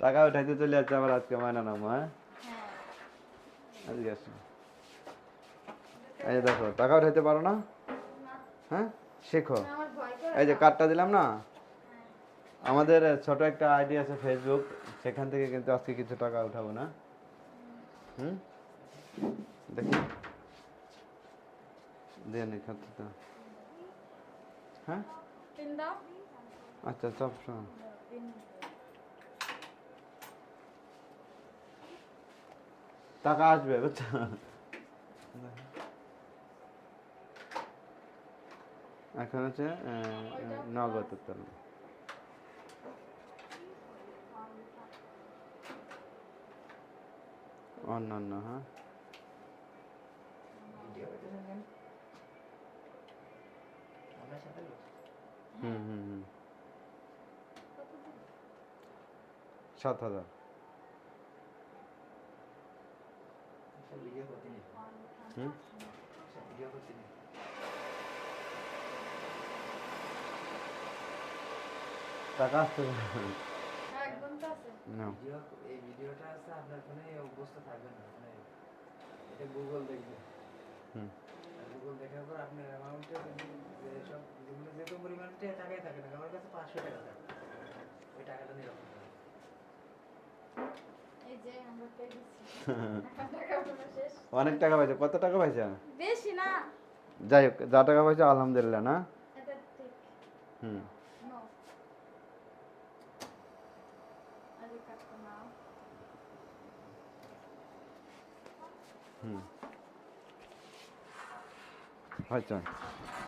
টাকা উঠাইতে চলে যাচ্ছে আবার আজকে মায়না নাম, হ্যাঁ? আজকে আসো। এই যে দেখো, টাকা উঠাইতে পারো না? হ্যাঁ, শেখো। এই যে কার্ডটা দিলাম না, আমাদের ছোট একটা আইডি আছে ফেসবুক, সেখান থেকে কিন্তু আজকে কিছু টাকা উঠাবো না। হুম, দেখি দিয়ে নি খাতে তো। হ্যাঁ, আচ্ছা সব শোনো। টাকা আসবে বুঝছো? এখন হচ্ছে নগদ উত্তোলন। অন্যান্য, হ্যাঁ। হুম হুম হুম, 7,000। হুম, টাকা আসতে নাও। এই ভিডিওটা আছে আপনার ফোনে, অভ্যস্ত থাকবেন না, মানে এটা গুগল দেখবে। হুম, গুগল দেখার পর আপনার অ্যামাউন্টে যেসব যেগুলো যে কোনো পরিমাণ টাকাই থাকে না, আমার কাছে 500 টাকা থাকে, ওই টাকাটা নিরাপদ থাকে। অনেক টাকা পাইছো, কত টাকা পাইছো? বেশি না। যাই হোক, যা টাকা পাইছো আলহামদুলিল্লাহ, না? এটা ঠিক। হুম নো। আরে কাটতো না। হুম, আচ্ছা।